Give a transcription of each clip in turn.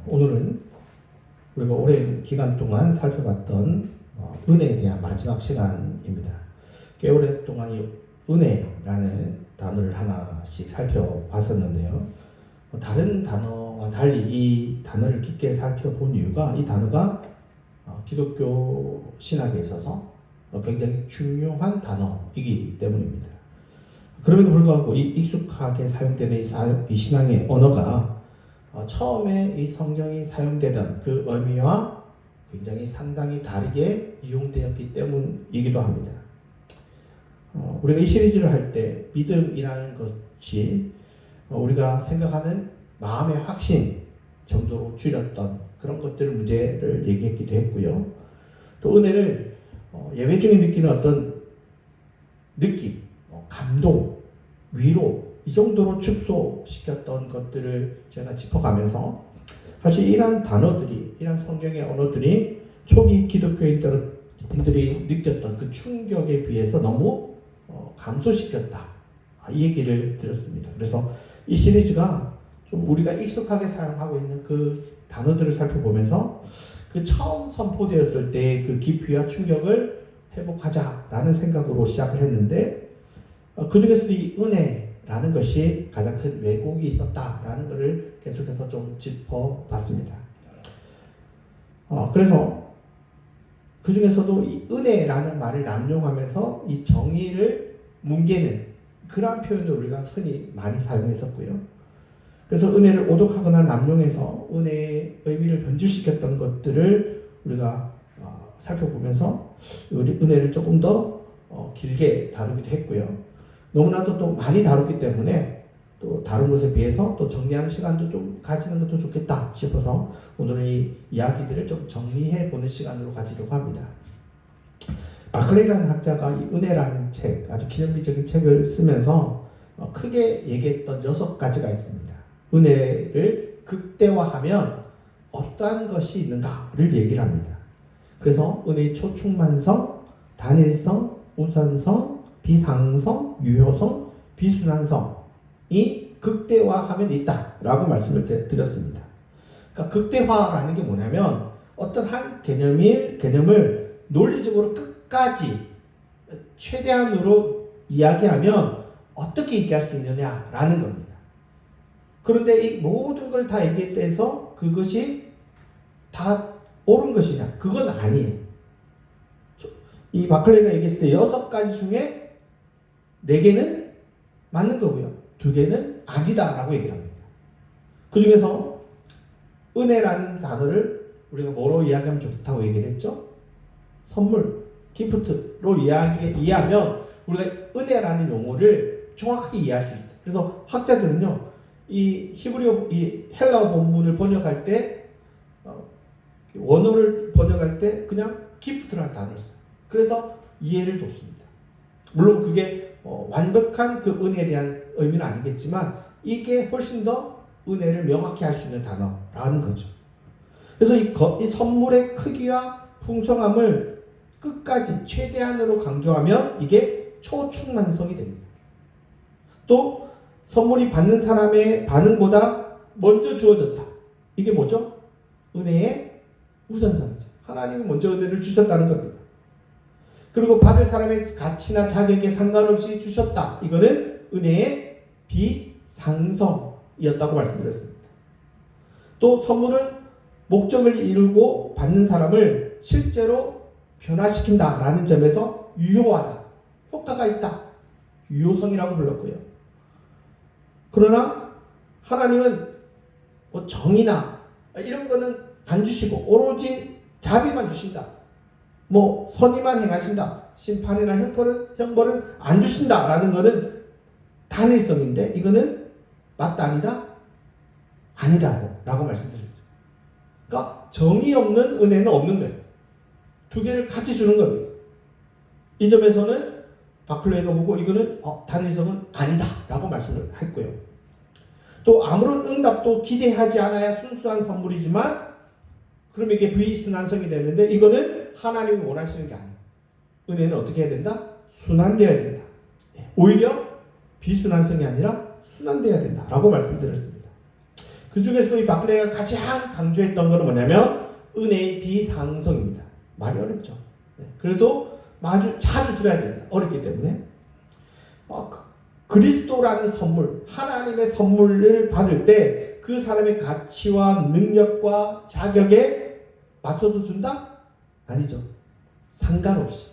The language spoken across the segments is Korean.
오늘은 우리가 오랜 기간 동안 살펴봤던 은혜에 대한 마지막 시간입니다. 꽤 오랫동안 이 은혜라는 단어를 하나씩 살펴봤었는데요. 다른 단어와 달리 이 단어를 깊게 살펴본 이유가 이 단어가 기독교 신학에 있어서 굉장히 중요한 단어이기 때문입니다. 그럼에도 불구하고 이 익숙하게 사용되는 이 신앙의 언어가 처음에 이 성경이 사용되던 그 의미와 굉장히 상당히 다르게 이용되었기 때문이기도 합니다. 우리가 이 시리즈를 할 때 믿음이라는 것이 우리가 생각하는 마음의 확신 정도로 줄였던 그런 것들을 문제를 얘기했기도 했고요. 또 은혜를 예배 중에 느끼는 어떤 느낌, 감동, 위로 이 정도로 축소시켰던 것들을 제가 짚어가면서 사실 이러한 단어들이, 이러한 성경의 언어들이 초기 기독교인들이 느꼈던 그 충격에 비해서 너무 감소시켰다, 이 얘기를 드렸습니다. 그래서 이 시리즈가 좀 우리가 익숙하게 사용하고 있는 그 단어들을 살펴보면서 그 처음 선포되었을 때 그 깊이와 충격을 회복하자라는 생각으로 시작을 했는데, 그 중에서도 이 은혜라는 것이 가장 큰 왜곡이 있었다라는 것을 계속해서 좀 짚어봤습니다. 그래서 그 중에서도 이 은혜라는 말을 남용하면서 이 정의를 뭉개는 그러한 표현을 우리가 흔히 많이 사용했었고요. 그래서 은혜를 오독하거나 남용해서 은혜의 의미를 변질시켰던 것들을 우리가 살펴보면서 우리 은혜를 조금 더 길게 다루기도 했고요. 너무나도 또 많이 다뤘기 때문에 또 다른 것에 비해서 또 정리하는 시간도 좀 가지는 것도 좋겠다 싶어서 오늘은 이 이야기들을 좀 정리해 보는 시간으로 가지려고 합니다. 바클레이라는 학자가 이 은혜라는 책, 아주 기념비적인 책을 쓰면서 크게 얘기했던 6가지가 있습니다. 은혜를 극대화하면 어떠한 것이 있는가를 얘기를 합니다. 그래서 은혜의 초충만성, 단일성, 우선성, 비상성, 유효성, 비순환성이 극대화하면 있다라고 말씀을 드렸습니다. 그러니까 극대화라는 게 뭐냐면 어떤 한 개념을 논리적으로 끝까지 최대한으로 이야기하면 어떻게 얘기할 수 있느냐라는 겁니다. 그런데 이 모든 걸 다 얘기해서 그것이 다 옳은 것이냐? 그건 아니에요. 이 바클레이가 얘기했을 때 6가지 중에 4개는 맞는 거고요. 2개는 아니다라고 얘기를 합니다. 그 중에서 은혜라는 단어를 우리가 뭐로 이야기하면 좋다고 얘기를 했죠? 선물, 기프트로 이해하면 우리가 은혜라는 용어를 정확하게 이해할 수 있다. 그래서 학자들은요, 이 헬라어 본문을 번역할 때, 원어를 번역할 때 그냥 기프트라는 단어를 써요. 그래서 이해를 돕습니다. 물론 그게 완벽한 그 은혜에 대한 의미는 아니겠지만 이게 훨씬 더 은혜를 명확히 할 수 있는 단어라는 거죠. 그래서 이 선물의 크기와 풍성함을 끝까지 최대한으로 강조하면 이게 초충만성이 됩니다. 또 선물이 받는 사람의 반응보다 먼저 주어졌다. 이게 뭐죠? 은혜의 우선성이죠. 하나님이 먼저 은혜를 주셨다는 겁니다. 그리고 받을 사람의 가치나 자격에 상관없이 주셨다. 이거는 은혜의 비상성이었다고 말씀드렸습니다. 또 선물은 목적을 이루고 받는 사람을 실제로 변화시킨다라는 점에서 유효하다. 효과가 있다. 유효성이라고 불렀고요. 그러나 하나님은 뭐 정의나 이런 거는 안 주시고 오로지 자비만 주신다. 뭐 선의만 행하신다. 심판이나 형벌은 안 주신다라는 거는 단일성인데 이거는 맞다 아니다? 아니다라고 말씀드립니다. 그러니까 정의 없는 은혜는 없는 거예요. 2개를 같이 주는 겁니다. 이 점에서는 바클레이가 보고 이거는 단일성은 아니다라고 말씀을 했고요. 또 아무런 응답도 기대하지 않아야 순수한 선물이지만 그럼 이게 비순환성이 되는데 이거는 하나님이 원하시는 게 아니에요. 은혜는 어떻게 해야 된다? 순환되어야 된다. 오히려 비순환성이 아니라 순환되어야 된다라고 말씀드렸습니다. 그 중에서도 이 바클레가 가장 강조했던 것은 뭐냐면 은혜의 비상성입니다. 말이 어렵죠. 그래도 자주 들어야 됩니다. 어렵기 때문에. 그리스도라는 선물, 하나님의 선물을 받을 때 그 사람의 가치와 능력과 자격에 맞춰서 준다? 아니죠. 상관없이.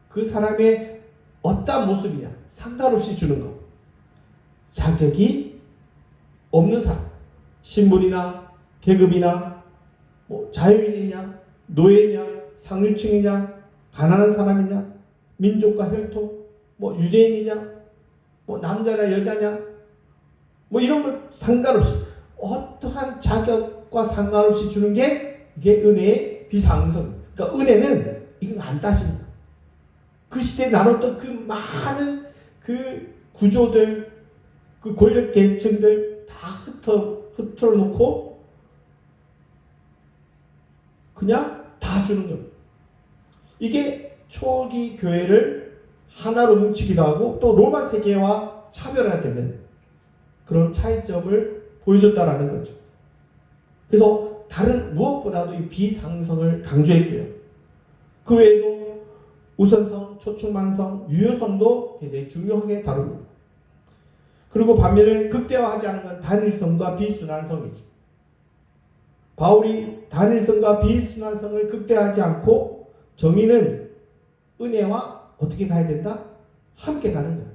그 사람의 어떤 모습이냐 상관없이 주는 것. 자격이 없는 사람, 신분이나 계급이나 자유인이냐 노예냐 상류층이냐 가난한 사람이냐 민족과 혈통 유대인이냐 남자냐 여자냐 이런 것 상관없이 어떠한 자격과 상관없이 주는 게 이게 은혜의 비상성. 그러니까 은혜는 이건 안 따집니다. 그 시대에 나눴던 그 많은 그 구조들, 그 권력 계층들 다 흩어 놓고 그냥 다 주는 겁니다. 이게 초기 교회를 하나로 뭉치기도 하고 또 로마 세계와 차별화가 되는 그런 차이점을 보여줬다라는 거죠. 그래서 다른 무엇보다도 이 비상성을 강조했고요. 그 외에도 우선성, 초충만성, 유효성도 굉장히 중요하게 다룹니다. 그리고 반면에 극대화하지 않은 건 단일성과 비순환성이죠. 바울이 단일성과 비순환성을 극대화하지 않고 정의는 은혜와 어떻게 가야 된다? 함께 가는 거예요.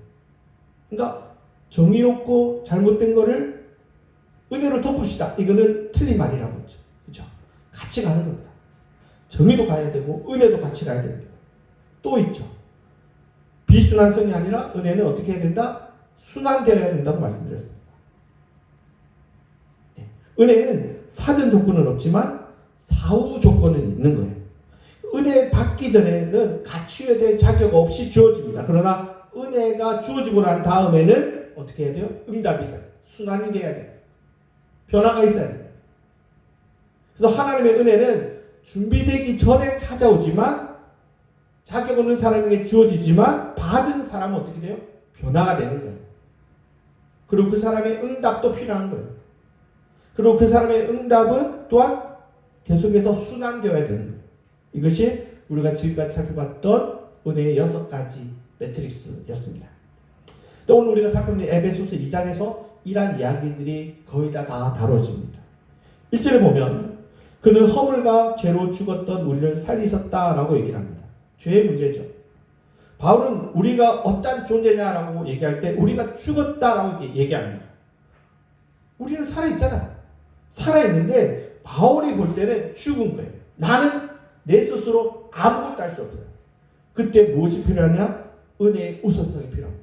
그러니까 정의롭고 잘못된 거를 은혜로 덮읍시다. 이거는 틀린 말이라고 했죠. 그렇죠? 같이 가는 겁니다. 정의도 가야 되고 은혜도 같이 가야 됩니다. 또 있죠. 비순환성이 아니라 은혜는 어떻게 해야 된다? 순환되어야 된다고 말씀드렸습니다. 은혜는 사전 조건은 없지만 사후 조건은 있는 거예요. 은혜 받기 전에는 갖추어야 될 자격 없이 주어집니다. 그러나 은혜가 주어지고 난 다음에는 어떻게 해야 돼요? 응답이 있어요. 순환이 돼야 돼요. 변화가 있어야 돼요. 그래서 하나님의 은혜는 준비되기 전에 찾아오지만 자격 없는 사람에게 주어지지만 받은 사람은 어떻게 돼요? 변화가 되는 거예요. 그리고 그 사람의 응답도 필요한 거예요. 그리고 그 사람의 응답은 또한 계속해서 순환되어야 되는 거예요. 이것이 우리가 지금까지 살펴봤던 은혜의 6가지 매트릭스였습니다. 또 오늘 우리가 살펴보는 에베소서 2장에서 이러한 이야기들이 거의 다 다뤄집니다. 1절에 보면 그는 허물과 죄로 죽었던 우리를 살리셨다라고 얘기를 합니다. 죄의 문제죠. 바울은 우리가 어떤 존재냐라고 얘기할 때 우리가 죽었다라고 얘기합니다. 우리는 살아있잖아. 살아있는데 바울이 볼 때는 죽은 거예요. 나는 내 스스로 아무것도 할 수 없어요. 그때 무엇이 필요하냐? 은혜의 우선성이 필요합니다.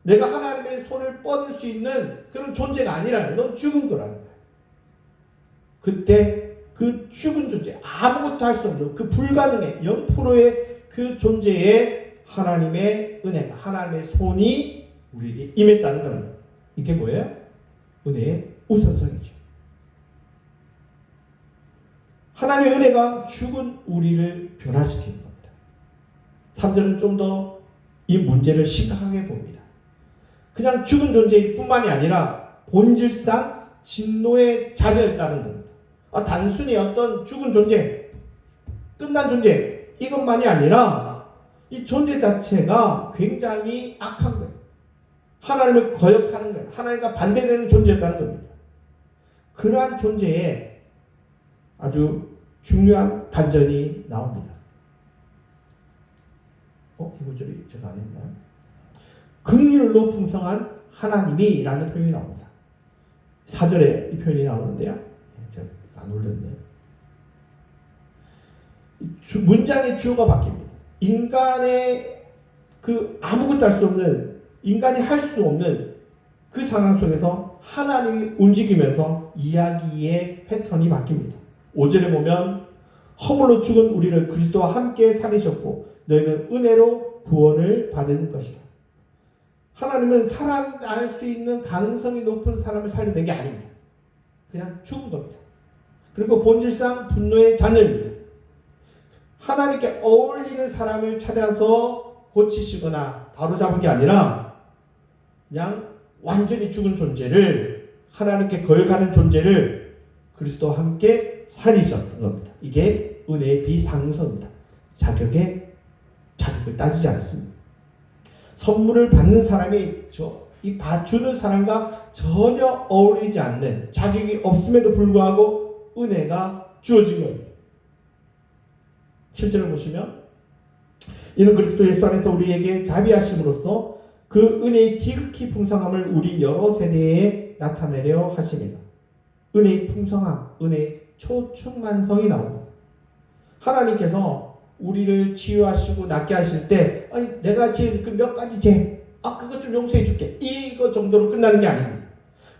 내가 하나님의 손을 뻗을 수 있는 그런 존재가 아니라는 넌 죽은 거라는 거예요. 그때 그 죽은 존재, 아무것도 할 수 없는 그 불가능의 0%의 그 존재에 하나님의 은혜가, 하나님의 손이 우리에게 임했다는 겁니다. 이게 뭐예요? 은혜의 우선성이죠. 하나님의 은혜가 죽은 우리를 변화시키는 겁니다. 3절은 좀 더 이 문제를 심각하게 봅니다. 그냥 죽은 존재일 뿐만이 아니라 본질상 진노의 자녀였다는 겁니다. 단순히 어떤 죽은 존재, 끝난 존재 이것만이 아니라 이 존재 자체가 굉장히 악한 거예요. 하나님을 거역하는 거예요. 하나님과 반대되는 존재였다는 겁니다. 그러한 존재에 아주 중요한 반전이 나옵니다. 이 구절이 제가 안 했나요? 긍휼로 풍성한 하나님이 라는 표현이 나옵니다. 4절에 이 표현이 나오는데요. 제가 안 올렸네요. 문장의 주어가 바뀝니다. 인간의 그 아무것도 할 수 없는, 인간이 할 수 없는 그 상황 속에서 하나님이 움직이면서 이야기의 패턴이 바뀝니다. 5절에 보면 허물로 죽은 우리를 그리스도와 함께 살리셨고 너희는 은혜로 구원을 받은 것이다. 하나님은 살아날 수 있는 가능성이 높은 사람을 살리는 게 아닙니다. 그냥 죽은 겁니다. 그리고 본질상 분노의 자녀입니다. 하나님께 어울리는 사람을 찾아서 고치시거나 바로잡은 게 아니라 그냥 완전히 죽은 존재를 하나님께 거역하는 존재를 그리스도와 함께 살리셨던 겁니다. 이게 은혜의 비상성입니다. 자격을 따지지 않습니다. 선물을 받는 사람이 이 주는 사람과 전혀 어울리지 않는, 자격이 없음에도 불구하고 은혜가 주어진 겁니다. 7절을 보시면, 이는 그리스도 예수 안에서 우리에게 자비하심으로써 그 은혜의 지극히 풍성함을 우리 여러 세대에 나타내려 하심이다. 은혜의 풍성함, 은혜의 초충만성이 나옵니다. 하나님께서 우리를 치유하시고 낫게 하실 때, 내가 지은 그 몇 가지 죄, 그것 좀 용서해 줄게, 이거 정도로 끝나는 게 아닙니다.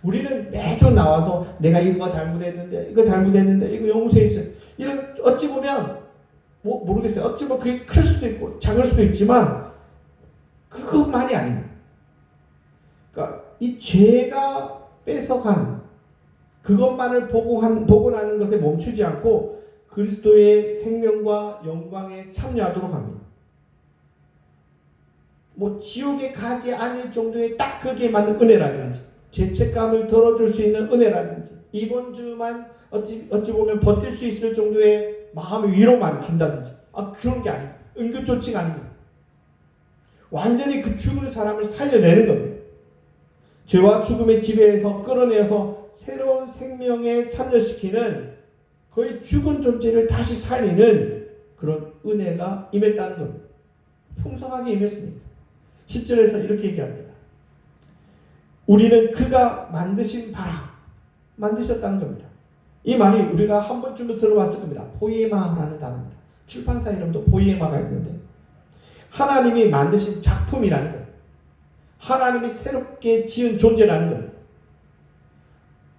우리는 매주 나와서 내가 이거 잘못했는데, 이거 용서해 주세요, 이런, 어찌 보면 모르겠어요. 어찌 보면 그게 클 수도 있고 작을 수도 있지만 그것만이 아닙니다. 그러니까 이 죄가 뺏어간 그것만을 보고 나는 것에 멈추지 않고 그리스도의 생명과 영광에 참여하도록 합니다. 지옥에 가지 않을 정도의 딱 거기에 맞는 은혜라든지, 죄책감을 덜어줄 수 있는 은혜라든지, 이번 주만 어찌 보면 버틸 수 있을 정도의 마음의 위로만 준다든지, 그런 게 아닙니다. 응급조치가 아닙니다. 완전히 그 죽은 사람을 살려내는 겁니다. 죄와 죽음의 지배에서 끌어내어서 새로운 생명에 참여시키는, 거의 죽은 존재를 다시 살리는 그런 은혜가 임했다는 겁니다. 풍성하게 임했습니다. 10절에서 이렇게 얘기합니다. 우리는 그가 만드신 바라, 만드셨다는 겁니다. 이 말이 우리가 한 번쯤도 들어봤을 겁니다. 포이에마라는 단어입니다. 출판사 이름도 포이에마가 있는데, 하나님이 만드신 작품이라는 거예요. 하나님이 새롭게 지은 존재라는 거예요.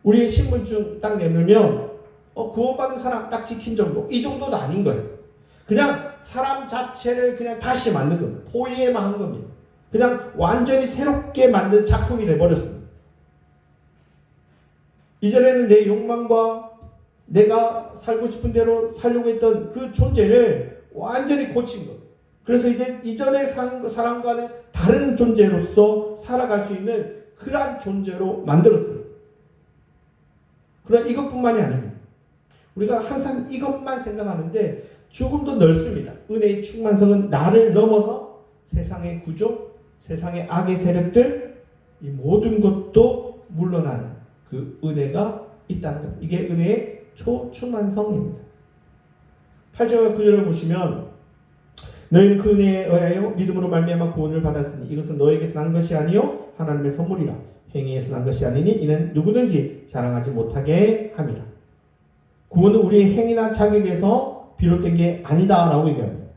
우리의 신분증 딱 내밀면 구원받은 사람 딱 찍힌 정도, 이 정도도 아닌 거예요. 그냥 사람 자체를 그냥 다시 만든 겁니다. 포이에마 한 겁니다. 그냥 완전히 새롭게 만든 작품이 되어버렸습니다. 이전에는 내 욕망과 내가 살고 싶은 대로 살려고 했던 그 존재를 완전히 고친 것. 그래서 이제 이전의 사람과는 다른 존재로서 살아갈 수 있는 그러한 존재로 만들었어요. 그러나 이것뿐만이 아닙니다. 우리가 항상 이것만 생각하는데 조금 더 넓습니다. 은혜의 충만성은 나를 넘어서 세상의 구조, 세상의 악의 세력들, 이 모든 것도 물러나는 그 은혜가 있다는 것. 이게 은혜의 초충만성입니다. 8절과 9절을 보시면, 너희는 그 은혜에 의하여 믿음으로 말미암아 구원을 받았으니 이것은 너에게서 난 것이 아니요 하나님의 선물이라. 행위에서 난 것이 아니니 이는 누구든지 자랑하지 못하게 함이라. 구원은 우리의 행위나 자격에서 비롯된 게 아니다라고 얘기합니다.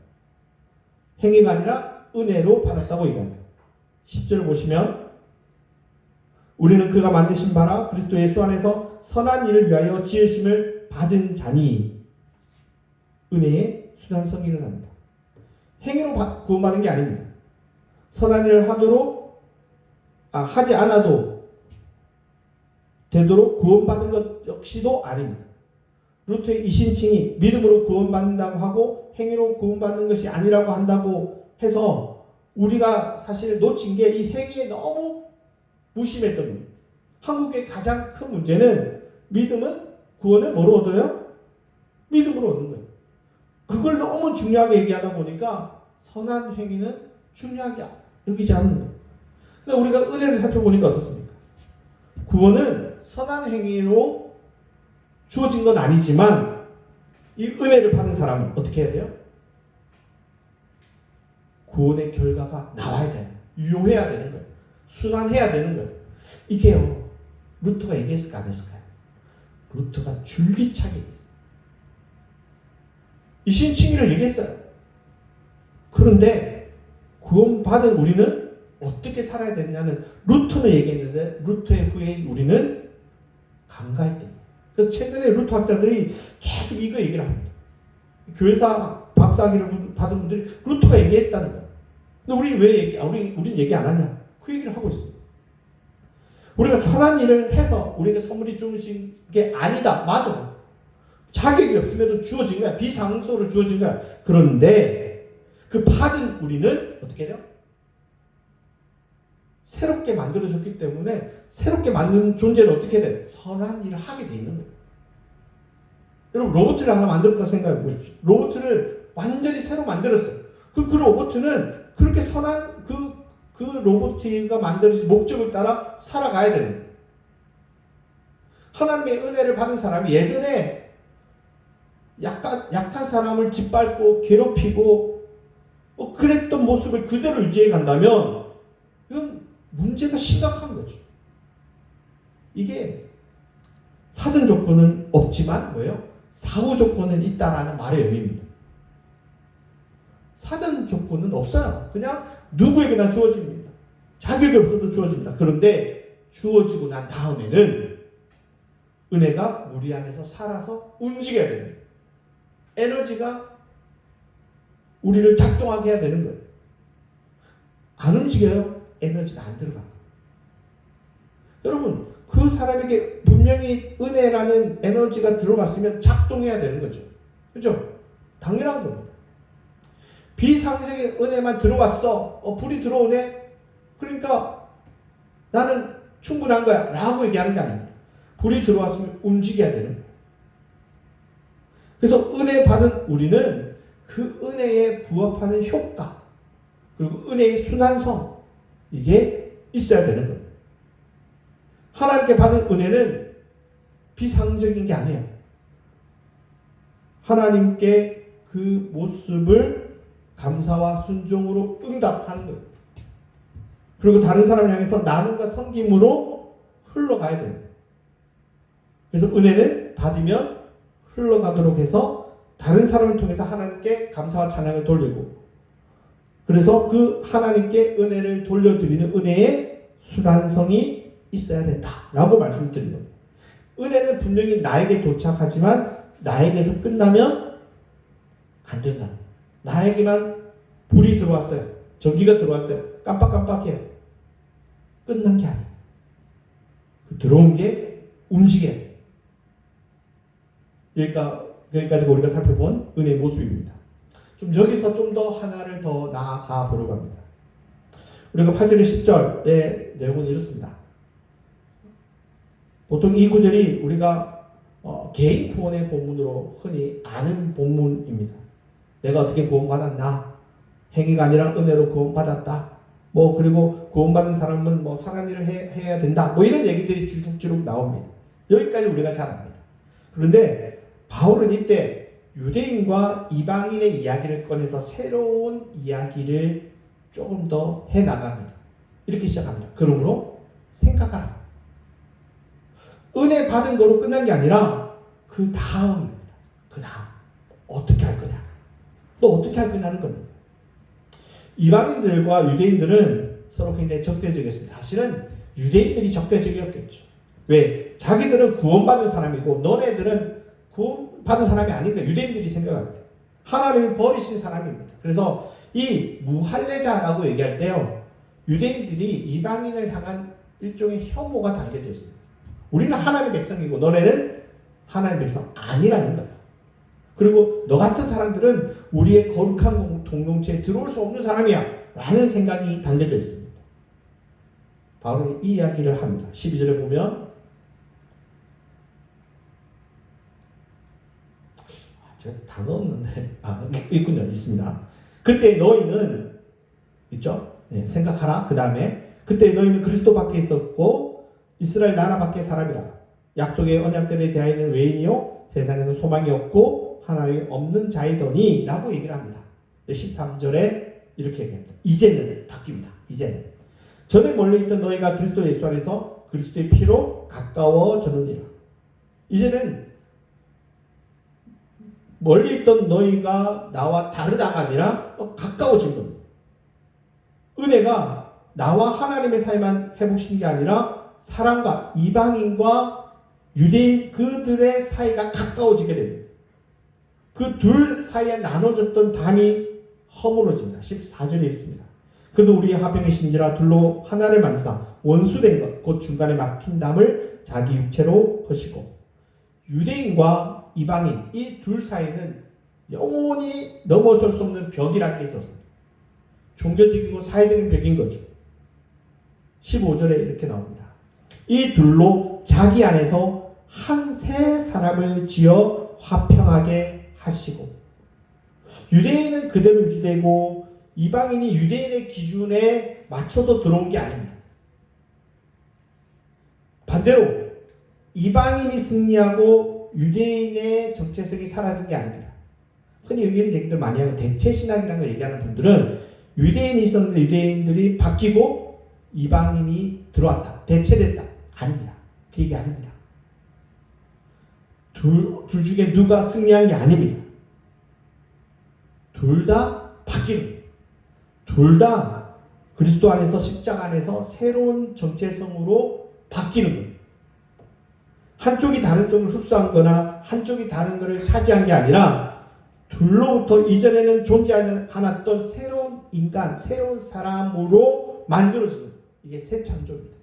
행위가 아니라 은혜로 받았다고 얘기합니다. 10절을 보시면, 우리는 그가 만드신 바라 그리스도 예수 안에서 선한 일을 위하여 지으심을 받은 자니, 은혜의 수단성이 일어납니다. 행위로 구원받은 게 아닙니다. 선한 일을 하지 않아도 되도록 구원받은 것 역시도 아닙니다. 루터의 이신칭이 믿음으로 구원받는다고 하고 행위로 구원받는 것이 아니라고 한다고 해서 우리가 사실 놓친 게 이 행위에 너무 무심했던 겁니다. 한국의 가장 큰 문제는 구원을 뭐로 얻어요? 믿음으로 얻는 거예요. 그걸 너무 중요하게 얘기하다 보니까 선한 행위는 중요하게 여기지 않는 거예요. 근데 우리가 은혜를 살펴보니까 어떻습니까? 구원은 선한 행위로 주어진 건 아니지만 이 은혜를 받는 사람은 어떻게 해야 돼요? 구원의 결과가 나와야 돼요. 유효해야 되는 거예요. 순환해야 되는 거예요. 이게요, 루터가 얘기했을까 안 했을까요? 루터가 줄기차게 얘기했어요. 이신칭의를 얘기했어요. 그런데 구원받은 우리는 어떻게 살아야 되느냐는 루터는 얘기했는데 루터의 후예인 우리는 간과했대요. 그래서 최근에 루터 학자들이 계속 이거 얘기를 합니다. 교회사 박사학위를 받은 분들이 루터가 얘기했다는 거예요. 근데 우리는 얘기 안 하냐? 그 얘기를 하고 있어요. 우리가 선한 일을 해서 우리에게 선물이 주어진 게 아니다. 맞아. 자격이 없음에도 주어진 거야. 비상소로 주어진 거야. 그런데 그 받은 우리는 어떻게 해요? 새롭게 만들어졌기 때문에 새롭게 만든 존재는 어떻게 돼? 선한 일을 하게 돼 있는 거예요. 여러분 로봇을 하나 만들었다 생각해 보십시오. 로봇을 완전히 새로 만들었어요. 그 로봇은 그렇게 선한 그 로봇가 만들어진 목적을 따라 살아가야 되는 거예요. 하나님의 은혜를 받은 사람이 예전에 약한 사람을 짓밟고 괴롭히고 그랬던 모습을 그대로 유지해 간다면 이건 문제가 심각한 거죠. 이게 사전 조건은 없지만 뭐예요? 사후 조건은 있다라는 말의 의미입니다. 사전 조건은 없어요. 그냥 누구에게나 주어집니다. 자격이 없어도 주어집니다. 그런데 주어지고 난 다음에는 은혜가 우리 안에서 살아서 움직여야 됩니다. 에너지가 우리를 작동하게 해야 되는 거예요. 안 움직여요? 에너지가 안 들어가. 여러분, 그 사람에게 분명히 은혜라는 에너지가 들어갔으면 작동해야 되는 거죠. 그죠? 당연한 겁니다. 비상식의 은혜만 들어왔어. 불이 들어오네? 그러니까 나는 충분한 거야. 라고 얘기하는 게 아닙니다. 불이 들어왔으면 움직여야 되는 거예요. 그래서 은혜 받은 우리는 그 은혜에 부합하는 효과, 그리고 은혜의 순환성, 이게 있어야 되는 거예요. 하나님께 받은 은혜는 비상적인 게 아니에요. 하나님께 그 모습을 감사와 순종으로 응답하는 거예요. 그리고 다른 사람을 향해서 나눔과 섬김으로 흘러가야 돼요. 그래서 은혜는 받으면 흘러가도록 해서 다른 사람을 통해서 하나님께 감사와 찬양을 돌리고, 그래서 그 하나님께 은혜를 돌려드리는 은혜의 수단성이 있어야 된다라고 말씀드린 겁니다. 은혜는 분명히 나에게 도착하지만 나에게서 끝나면 안 된다. 나에게만 불이 들어왔어요. 전기가 들어왔어요. 깜빡깜빡해요. 끝난 게 아니에요. 그 들어온 게 움직여야 돼요. 여기까지 우리가 살펴본 은혜의 모습입니다. 좀 여기서 좀 더 하나를 더 나아가 보려고 합니다. 우리가 8절에 10절의 내용은 이렇습니다. 보통 이 구절이 우리가 개인 구원의 본문으로 흔히 아는 본문입니다. 내가 어떻게 구원받았나? 행위가 아니라 은혜로 구원받았다. 그리고 구원받은 사람은 선한 일을 해야 된다. 이런 얘기들이 주룩주룩 나옵니다. 여기까지 우리가 잘 압니다. 그런데 바울은 이때 유대인과 이방인의 이야기를 꺼내서 새로운 이야기를 조금 더 해나갑니다. 이렇게 시작합니다. 그러므로 생각하라. 은혜 받은 거로 끝난 게 아니라 그 다음입니다. 그 다음. 어떻게 할 거냐? 너 어떻게 할 거냐는 겁니다. 이방인들과 유대인들은 서로 굉장히 적대적이었습니다. 사실은 유대인들이 적대적이었겠죠. 왜? 자기들은 구원받은 사람이고 너네들은 구원받은 사람이 아닌가 유대인들이 생각합니다. 하나님을 버리신 사람입니다. 그래서 이 무할례자라고 얘기할 때요, 유대인들이 이방인을 향한 일종의 혐오가 담겨져 있습니다. 우리는 하나님의 백성이고 너네는 하나님의 백성 아니라는 거예요. 그리고 너 같은 사람들은 우리의 거룩한 공동체에 들어올 수 없는 사람이야 라는 생각이 담겨져 있습니다. 바울은 이 이야기를 합니다. 12절에 보면 제가 다 넣었는데 있군요. 있습니다. 그때 너희는 있죠? 네, 생각하라. 그 다음에 그때 너희는 그리스도 밖에 있었고 이스라엘 나라 밖의 사람이라. 약속의 언약들에 대하여는 외인이요 세상에서 소망이 없고 하나님이 없는 자이더니 라고 얘기를 합니다. 13절에 이렇게 얘기합니다. 이제는 바뀝니다. 이제는 전에 멀리있던 너희가 그리스도 예수 안에서 그리스도의 피로 가까워졌느니라. 이제는 멀리 있던 너희가 나와 다르다가 아니라 가까워진 겁니다. 은혜가 나와 하나님의 사이만 회복신 게 아니라 사람과 이방인과 유대인 그들의 사이가 가까워지게 됩니다. 그 둘 사이에 나눠졌던 담이 허물어집니다. 14절에 있습니다. 그도 우리의 화평의 신지라 둘로 하나를 만드사 원수된 것 곧 중간에 막힌 담을 자기 육체로 허시고. 유대인과 이방인 이 둘 사이는 영원히 넘어설 수 없는 벽이라는 게 있었습니다. 종교적이고 사회적인 벽인 거죠. 15절에 이렇게 나옵니다. 이 둘로 자기 안에서 한 새 사람을 지어 화평하게 하시고, 유대인은 그대로 유지되고 이방인이 유대인의 기준에 맞춰서 들어온 게 아닙니다. 반대로 이방인이 승리하고 유대인의 정체성이 사라진 게 아닙니다. 흔히 이런 얘기들 많이 하고 대체신학이라는 걸 얘기하는 분들은 유대인이 있었는데 유대인들이 바뀌고 이방인이 들어왔다, 대체됐다. 아닙니다. 그 얘기 아닙니다. 둘 중에 누가 승리한 게 아닙니다. 둘 다 바뀌는 거예요. 둘 다 그리스도 안에서, 십자가 안에서 새로운 정체성으로 바뀌는 거예요. 한쪽이 다른 쪽을 흡수한 거나 한쪽이 다른 것을 차지한 게 아니라 둘로부터 이전에는 존재하지 않았던 새로운 인간, 새로운 사람으로 만들어지는 거예요. 이게 새 창조입니다.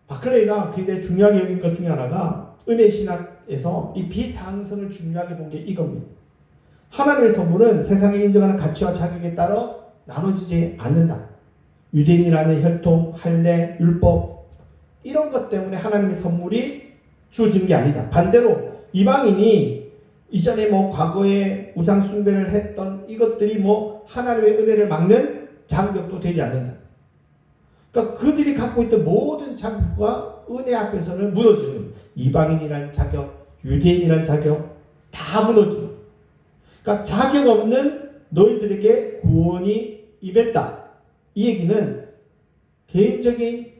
바클레이가 굉장히 중요하게 여긴 것 중에 하나가 은혜 신학에서 이 비상성을 중요하게 본 게 이겁니다. 하나님의 선물은 세상에 인정하는 가치와 자격에 따라 나눠지지 않는다. 유대인이라는 혈통, 할례, 율법 이런 것 때문에 하나님의 선물이 주어지는 게 아니다. 반대로 이방인이 이전에 과거에 우상 숭배를 했던 이것들이 하나님의 은혜를 막는 장벽도 되지 않는다. 그러니까 그들이 갖고 있던 모든 장벽과 은혜 앞에서는 무너지는, 이방인이라는 자격, 유대인이라는 자격 다 무너지는. 그러니까 자격 없는 너희들에게 구원이 임했다. 이 얘기는 개인적인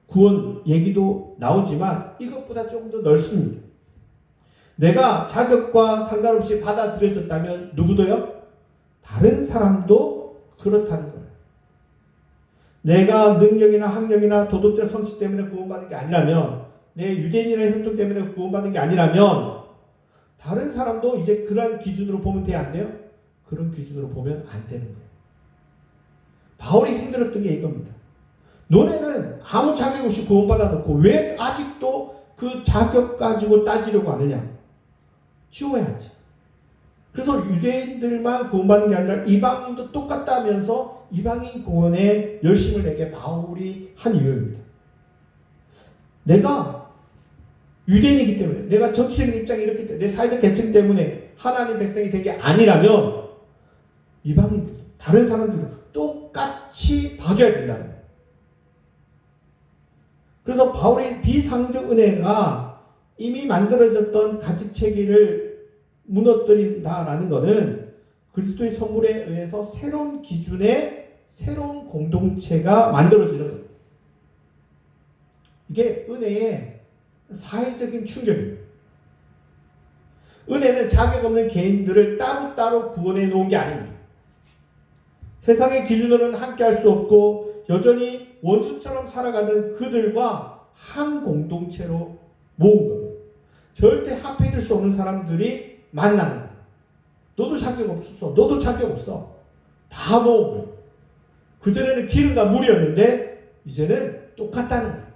구원 얘기도 나오지만 이것보다 조금 더 넓습니다. 내가 자격과 상관없이 받아들여졌다면 누구도요? 다른 사람도 그렇다는 거예요. 내가 능력이나 학력이나 도덕적 성취 때문에 구원받은 게 아니라면, 내 유대인이라는 혈통 때문에 구원받은 게 아니라면 다른 사람도 이제 그런 기준으로 보면 돼요? 안 돼요? 그런 기준으로 보면 안 되는 거예요. 바울이 힘들었던 게 이겁니다. 너네는 아무 자격 없이 구원받아 놓고 왜 아직도 그 자격 가지고 따지려고 하느냐? 지워야지. 그래서 유대인들만 구원받는 게 아니라 이방인도 똑같다면서 이방인 구원에 열심을 내게 바울이 한 이유입니다. 내가 유대인이기 때문에, 내가 정치적인 입장이 이렇기 때문에, 내 사회적 계층 때문에 하나님 백성이 된 게 아니라면 이방인들, 다른 사람들도 똑같이 봐줘야 된다는 거예요. 그래서 바울의 비상적 은혜가 이미 만들어졌던 가치체계를 무너뜨린다라는 것은 그리스도의 선물에 의해서 새로운 기준의 새로운 공동체가 만들어지는 거예요. 이게 은혜의 사회적인 충격입니다. 은혜는 자격 없는 개인들을 따로따로 구원해 놓은 게 아닙니다. 세상의 기준으로는 함께 할 수 없고 여전히 원수처럼 살아가는 그들과 한 공동체로 모은 겁니다. 절대 합해질 수 없는 사람들이 만나는 거예요. 너도 자격 없었어. 너도 자격 없어. 다 모은 거예요. 그전에는 기름과 물이었는데 이제는 똑같다는 거예요.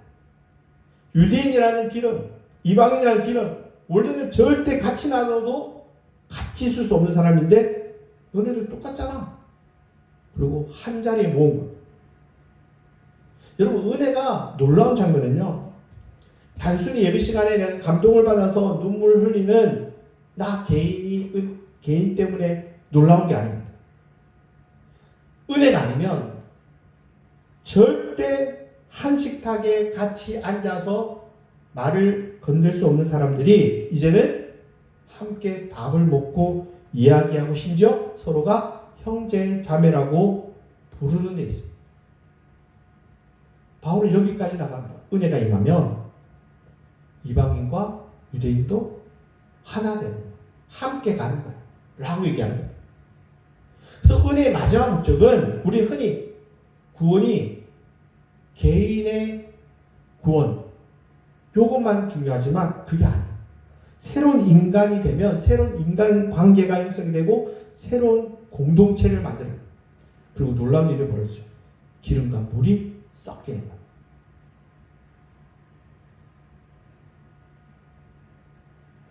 유대인이라는 기름, 이방인이라는 기름, 원래는 절대 같이 나눠도 같이 있을 수 없는 사람인데 너네들 똑같잖아. 그리고 한 자리에 모은 거예요. 여러분, 은혜가 놀라운 장면은요, 단순히 예배 시간에 내가 감동을 받아서 눈물 흘리는 나 개인 때문에 놀라운 게 아닙니다. 은혜가 아니면 절대 한 식탁에 같이 앉아서 말을 건들 수 없는 사람들이 이제는 함께 밥을 먹고 이야기하고 심지어 서로가 형제 자매라고 부르는 데 있습니다. 바울은 여기까지 나갑니다. 은혜가 임하면 이방인과 유대인도 하나 되는 거예요. 함께 가는 거예요. 라고 얘기하는 거예요. 그래서 은혜의 마지막 목적은 우리 흔히 구원이 개인의 구원 요것만 중요하지만 그게 아니에요. 새로운 인간이 되면 새로운 인간 관계가 형성이 되고 새로운 공동체를 만드는 거예요. 그리고 놀라운 일이 벌어지죠. 기름과 물이 섞이는 거예요.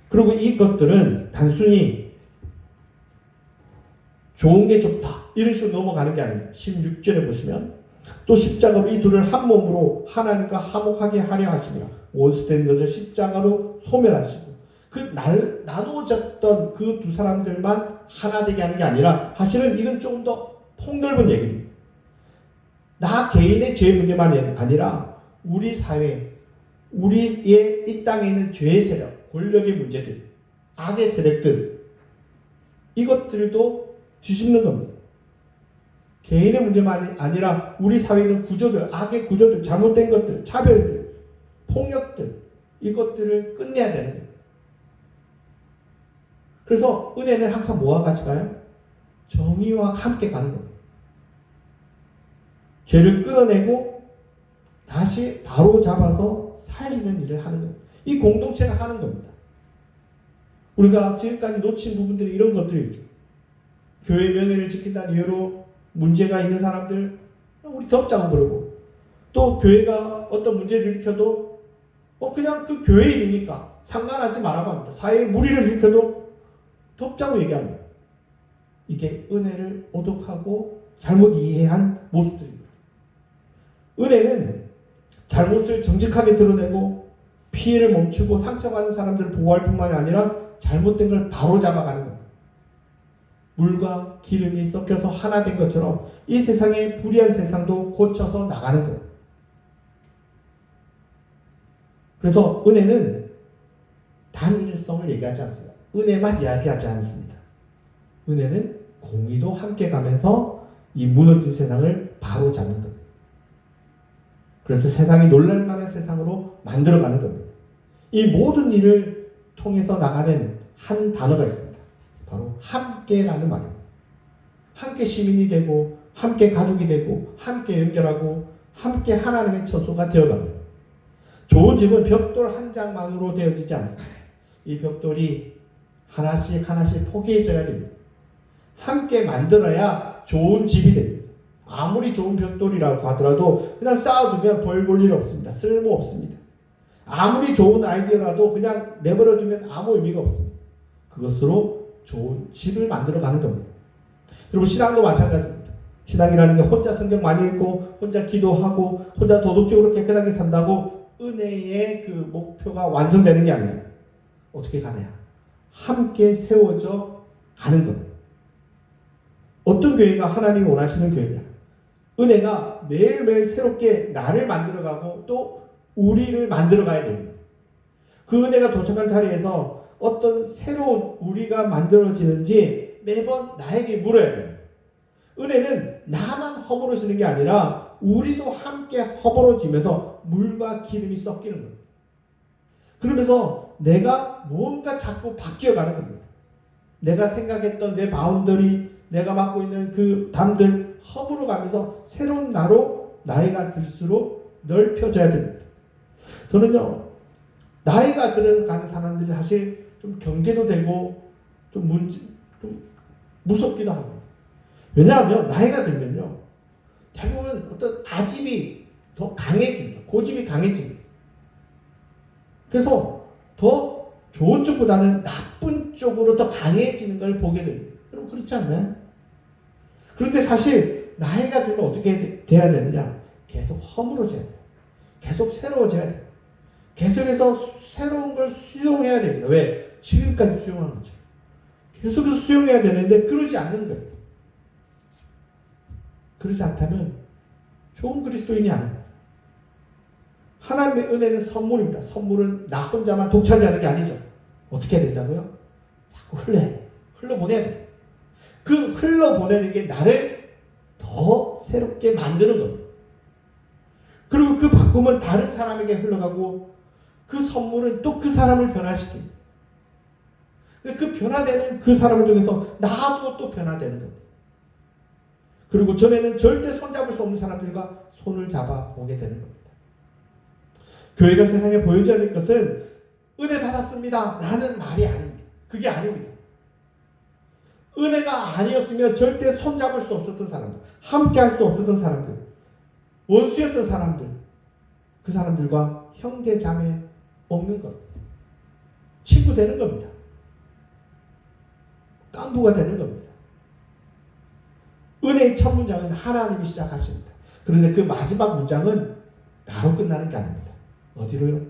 그리고 이것들은 단순히 좋은 게 좋다 이런 식으로 넘어가는 게 아닙니다. 16절에 보시면 또 십자가로 이 둘을 한 몸으로 하나님과 화목하게 하려 하시며 원수된 것을 십자가로 소멸하시고 나누어졌던 그 두 사람들만 하나 되게 하는 게 아니라 사실은 이건 조금 더 폭넓은 얘기입니다. 나 개인의 죄 문제만이 아니라 우리 사회, 우리의 이 땅에 있는 죄의 세력, 권력의 문제들, 악의 세력들, 이것들도 뒤집는 겁니다. 개인의 문제만 아니라 우리 사회에 있는 구조들, 악의 구조들, 잘못된 것들, 차별들, 폭력들, 이것들을 끝내야 되는 거예요. 그래서 은혜는 항상 뭐와 같이 가요? 정의와 함께 가는 겁니다. 죄를 끊어내고 다시 바로 잡아서 살리는 일을 하는 겁니다. 이 공동체가 하는 겁니다. 우리가 지금까지 놓친 부분들이 이런 것들이죠. 교회 명예를 지킨다는 이유로 문제가 있는 사람들 우리 덮자고 그러고, 또 교회가 어떤 문제를 일으켜도 그냥 그 교회 일이니까 상관하지 말라고 합니다. 사회에 무리를 일으켜도 덮자고 얘기합니다. 이게 은혜를 오독하고 잘못 이해한 모습들입니다. 은혜는 잘못을 정직하게 드러내고 피해를 멈추고 상처받은 사람들을 보호할 뿐만이 아니라 잘못된 걸 바로 잡아가는 겁니다. 물과 기름이 섞여서 하나 된 것처럼 이 세상의 불의한 세상도 고쳐서 나가는 거예요. 그래서 은혜는 단일성을 얘기하지 않습니다. 은혜만 이야기하지 않습니다. 은혜는 공의도 함께 가면서 이 무너진 세상을 바로 잡는 겁니다. 그래서 세상이 놀랄만한 세상으로 만들어가는 겁니다. 이 모든 일을 통해서 나가는 한 단어가 있습니다. 바로 함께라는 말입니다. 함께 시민이 되고 함께 가족이 되고 함께 연결하고 함께 하나님의 처소가 되어갑니다. 좋은 집은 벽돌 한 장만으로 되어지지 않습니다. 이 벽돌이 하나씩 하나씩 포개져야 됩니다. 함께 만들어야 좋은 집이 됩니다. 아무리 좋은 벽돌이라고 하더라도 그냥 쌓아두면 벌 볼 일 없습니다. 쓸모 없습니다. 아무리 좋은 아이디어라도 그냥 내버려두면 아무 의미가 없습니다. 그것으로 좋은 집을 만들어가는 겁니다. 여러분, 신앙도 마찬가지입니다. 신앙이라는 게 혼자 성경 많이 읽고 혼자 기도하고 혼자 도덕적으로 깨끗하게 산다고 은혜의 그 목표가 완성되는 게 아니라 어떻게 가냐? 함께 세워져 가는 겁니다. 어떤 교회가 하나님이 원하시는 교회냐? 은혜가 매일매일 새롭게 나를 만들어가고 또 우리를 만들어가야 됩니다. 그 은혜가 도착한 자리에서 어떤 새로운 우리가 만들어지는지 매번 나에게 물어야 됩니다. 은혜는 나만 허물어지는 게 아니라 우리도 함께 허물어지면서 물과 기름이 섞이는 겁니다. 그러면서 내가 뭔가 자꾸 바뀌어가는 겁니다. 내가 생각했던 내 바운더리, 내가 맡고 있는 그 담들 허물어가면서 새로운 나로 나이가 들수록 넓혀져야 됩니다. 저는요, 나이가 들어가는 사람들이 사실 좀 경계도 되고 좀 무섭기도 합니다. 왜냐하면 나이가 들면요, 대부분 어떤 아집이 더 강해집니다. 고집이 강해집니다. 그래서 더 좋은 쪽보다는 나쁜 쪽으로 더 강해지는 걸 보게 됩니다. 여러분, 그렇지 않나요? 그런데 사실 나이가 들면 어떻게 돼야 되느냐? 계속 허물어져야 돼요. 계속 새로워져야 돼요. 계속해서 새로운 걸 수용해야 됩니다. 왜? 지금까지 수용한 거죠. 계속해서 수용해야 되는데 그러지 않는 거예요. 그러지 않다면 좋은 그리스도인이 아닙니다. 하나님의 은혜는 선물입니다. 선물은 나 혼자만 독차지하는 게 아니죠. 어떻게 해야 된다고요? 자꾸 흘려야 돼요. 흘러보내야 돼요. 그 흘러보내는 게 나를 더 새롭게 만드는 겁니다. 그리고 그 바꿈은 다른 사람에게 흘러가고 그 선물은 또 그 사람을 변화시킵니다. 그 변화되는 그 사람을 통해서 나도 또 변화되는 겁니다. 그리고 전에는 절대 손잡을 수 없는 사람들과 손을 잡아 보게 되는 겁니다. 교회가 세상에 보여줘야 될 것은 은혜 받았습니다 라는 말이 아닙니다. 그게 아닙니다. 은혜가 아니었으면 절대 손잡을 수 없었던 사람들, 함께 할 수 없었던 사람들, 원수였던 사람들, 그 사람들과 형제 자매 없는 겁니다. 친구 되는 겁니다. 깐부가 되는 겁니다. 은혜의 첫 문장은 하나님이 시작하십니다. 그런데 그 마지막 문장은 나로 끝나는 게 아닙니다. 어디로요?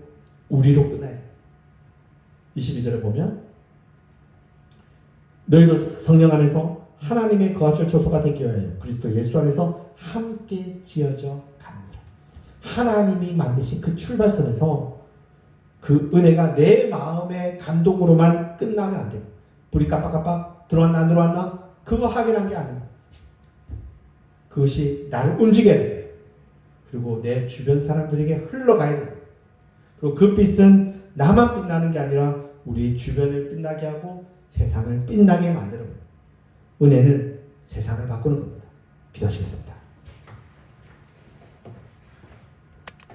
우리로 끝나야 돼요. 22절에 보면 너희도 성령 안에서 하나님의 거하실 처소가 되기 위하여 그리스도 예수 안에서 함께 지어져 갑니다. 하나님이 만드신 그 출발선에서 그 은혜가 내 마음의 감동으로만 끝나면 안 돼요. 불이 깜빡깜빡 들어왔나 안 들어왔나? 그거 확인한 게 아닙니다. 그것이 나를 움직여야 돼요. 그리고 내 주변 사람들에게 흘러가야 돼요. 그리고 그 빛은 나만 빛나는 게 아니라 우리 주변을 빛나게 하고 세상을 빛나게 만드는 겁니다. 은혜는 세상을 바꾸는 겁니다. 기도하시겠습니다.